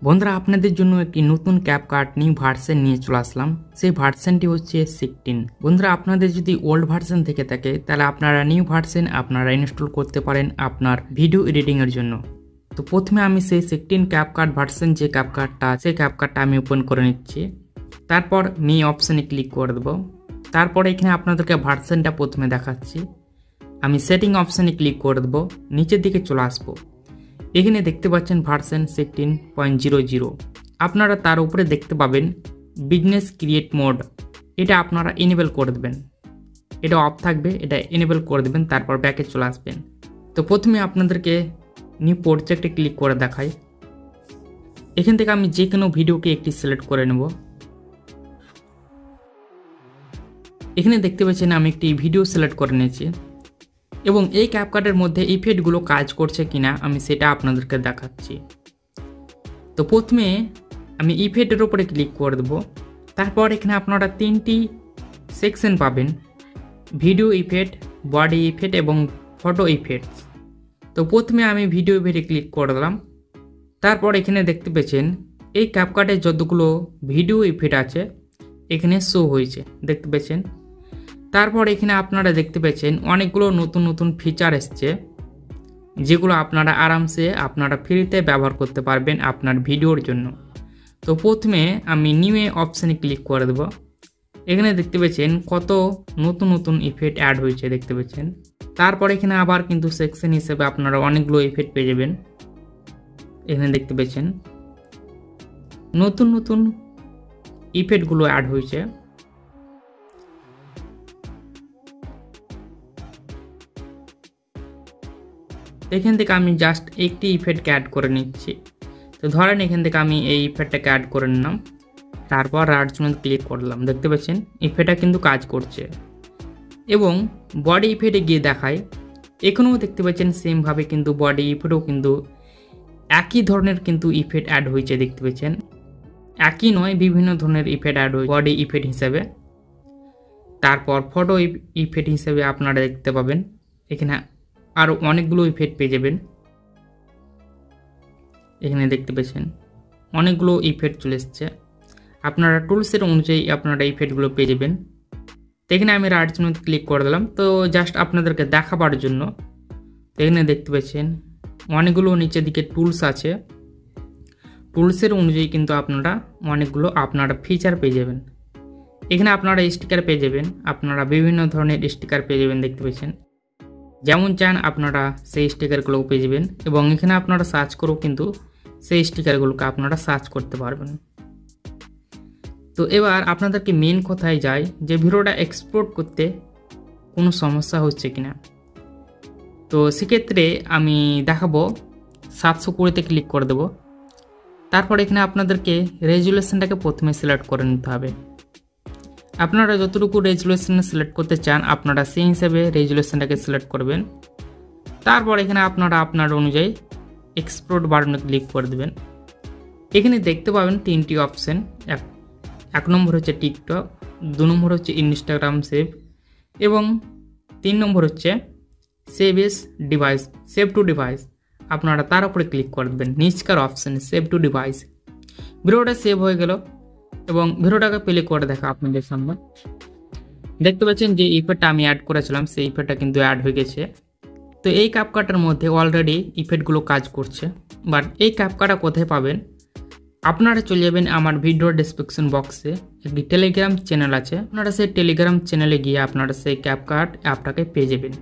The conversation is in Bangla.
বন্ধুরা আপনাদের জন্য একটি নতুন ক্যাপকাট নিউ ভার্সন নিয়ে চলে আসলাম। সেই ভার্সনটি হচ্ছে 16। বন্ধুরা আপনাদের যদি ওল্ড ভার্সন থেকে থাকে তাহলে আপনারা নিউ ভার্সন আপনারা ইনস্টল করতে পারেন আপনার ভিডিও এডিটিং এর জন্য। তো প্রথমে আমি সেই 16 ক্যাপকাট ভার্সন যে ক্যাপকাটটা সেই ক্যাপকাটটা আমি ওপেন করে নিচ্ছি। তারপর মি অপশনে ক্লিক করে দেব। তারপরে এখানে আপনাদেরকে ভার্সনটা প্রথমে দেখাচ্ছি। আমি সেটিং অপশনে ক্লিক করে দেব, নিচের দিকে চলে আসবো। এখানে দেখতে পাচ্ছেন ভার্সন 16.00। আপনারা তার উপরে দেখতে পাবেন বিজনেস ক্রিয়েট মোড, এটা আপনারা এনেবল করে দেবেন। এটা অফ থাকবে, এটা এনেবল করে দেবেন, তারপর ব্যাকে চলে আসবেন। তো প্রথমে আপনাদেরকে নিউ প্রজেক্টে ক্লিক করে দেখাই। এখান থেকে আমি যে কোনো ভিডিওকে একটি সিলেক্ট করে নেব। এখানে দেখতে পাচ্ছেন আমি একটি ভিডিও সিলেক্ট করে নিয়েছি এবং এই ক্যাপকাটের মধ্যে ইফেক্টগুলো কাজ করছে কিনা আমি সেটা আপনাদেরকে দেখাচ্ছি। তো প্রথমে আমি ইফেক্টের উপরে ক্লিক করে দেব। তারপর এখানে আপনারা তিনটি সেকশন পাবেন, ভিডিও ইফেক্ট, বডি ইফেক্ট এবং ফটো ইফেক্ট। তো প্রথমে আমি ভিডিও ইফেক্টে ক্লিক করে দিলাম। তারপর এখানে দেখতে পেয়েছেন এই ক্যাপকাটে যতগুলো ভিডিও ইফেক্ট আছে এখানে শো হয়েছে, দেখতে পেয়েছেন। তারপর এখানে আপনারা দেখতে পেয়েছেন অনেকগুলো নতুন নতুন ফিচার এসছে, যেগুলো আপনারা আরামসে আপনারা ফ্রিতে ব্যবহার করতে পারবেন আপনার ভিডিওর জন্য। তো প্রথমে আমি নিউ অপশানে ক্লিক করে দেব। এখানে দেখতে পেয়েছেন কত নতুন নতুন ইফেক্ট অ্যাড হয়েছে, দেখতে পেয়েছেন। তারপর এখানে আবার কিন্তু সেকশন হিসেবে আপনারা অনেকগুলো ইফেক্ট পেয়ে যাবেন। এখানে দেখতে পেয়েছেন নতুন নতুন ইফেক্টগুলো অ্যাড হয়েছে। এখান থেকে আমি জাস্ট একটি ইফেক্টকে অ্যাড করে নিচ্ছি। তো ধরেন এখান থেকে আমি এই ইফেক্টটাকে অ্যাড করে নিলাম, তারপর রাইট মধ্যে ক্লিক করলাম। দেখতে পাচ্ছেন ইফেক্টটা কিন্তু কাজ করছে। এবং বডি ইফেক্টে গিয়ে দেখায়, এখানেও দেখতে পাচ্ছেন সেমভাবে কিন্তু বডি ইফেক্টও কিন্তু একই ধরনের কিন্তু ইফেক্ট অ্যাড হয়েছে, দেখতে পাচ্ছেন। একই নয়, বিভিন্ন ধরনের ইফেক্ট অ্যাড হয়েছে বডি ইফেক্ট হিসেবে। তারপর ফটো ইফেক্ট হিসেবে আপনারা দেখতে পাবেন এখানে আরও অনেকগুলো ইফেক্ট পেয়ে যাবেন। এখানে দেখতে পেয়েছেন অনেকগুলো ইফেক্ট চলে এসছে। আপনারা টুলসের অনুযায়ী আপনারা ইফেক্টগুলো পেয়ে যাবেন। এখানে আমি রাইট চিহ্নে ক্লিক করে দিলাম, তো জাস্ট আপনাদেরকে দেখাবার জন্য। এখানে দেখতে পেয়েছেন অনেকগুলো নিচের দিকে টুলস আছে, টুলসের অনুযায়ী কিন্তু আপনারা অনেকগুলো আপনারা ফিচার পেয়ে যাবেন। এখানে আপনারা স্টিকার পেয়ে যাবেন, আপনারা বিভিন্ন ধরনের স্টিকার পেয়ে যাবেন, দেখতে পেয়েছেন। যেমন চান আপনারা সেই স্টিকারগুলো পেয়ে যাবেন এবং এখানে আপনারা সার্চ করেও কিন্তু সেই স্টিকারগুলোকে আপনারা সার্চ করতে পারবেন। তো এবার আপনাদেরকে মেন কথায় যাই যে ভিডিওটা এক্সপোর্ট করতে কোনো সমস্যা হচ্ছে কিনা। তো সেক্ষেত্রে আমি দেখাবো 720-তে ক্লিক করে দেব। তারপর এখানে আপনাদেরকে রেজুলেশনটাকে প্রথমে সিলেক্ট করে নিতে হবে। আপনারা যতটুকু রেজুলেশন সিলেক্ট করতে চান আপনারা সেই হিসাবে রেজুলেশনটাকে সিলেক্ট করবেন। তারপর এখানে আপনারা আপনার অনুযায়ী এক্সপোর্ট বাটনে ক্লিক করে দেবেন। এখানে দেখতে পাবেন তিনটি অপশন, এক নম্বর হচ্ছে টিকটক, 2 নম্বর হচ্ছে ইনস্টাগ্রাম সেভ এবং 3 নম্বর হচ্ছে save S device, save two device. আপনারা তার উপরে ক্লিক করে দেবেন নিচকার অপশানে সেভ টু ডিভাইস। ভিডিওটা সেভ হয়ে গেল এবং ভিডিওটাকে প্লে করে দেখা আপনাদের সামনে। দেখতে পাচ্ছেন যে ইফেক্টটা আমি অ্যাড করেছিলাম সেই ইফেক্টটা কিন্তু অ্যাড হয়ে গেছে। তো এই ক্যাপকাটের মধ্যে অলরেডি ইফেক্টগুলো কাজ করছে। বাট এই ক্যাপকাটটা কোথায় পাবেন? আপনারা চলে যাবেন আমার ভিডিও ডেসক্রিপশন বক্সে, একটি টেলিগ্রাম চ্যানেল আছে। আপনারা সেই টেলিগ্রাম চ্যানেলে গিয়ে আপনারা সেই ক্যাপকাট অ্যাপটাকে পেয়ে যাবেন।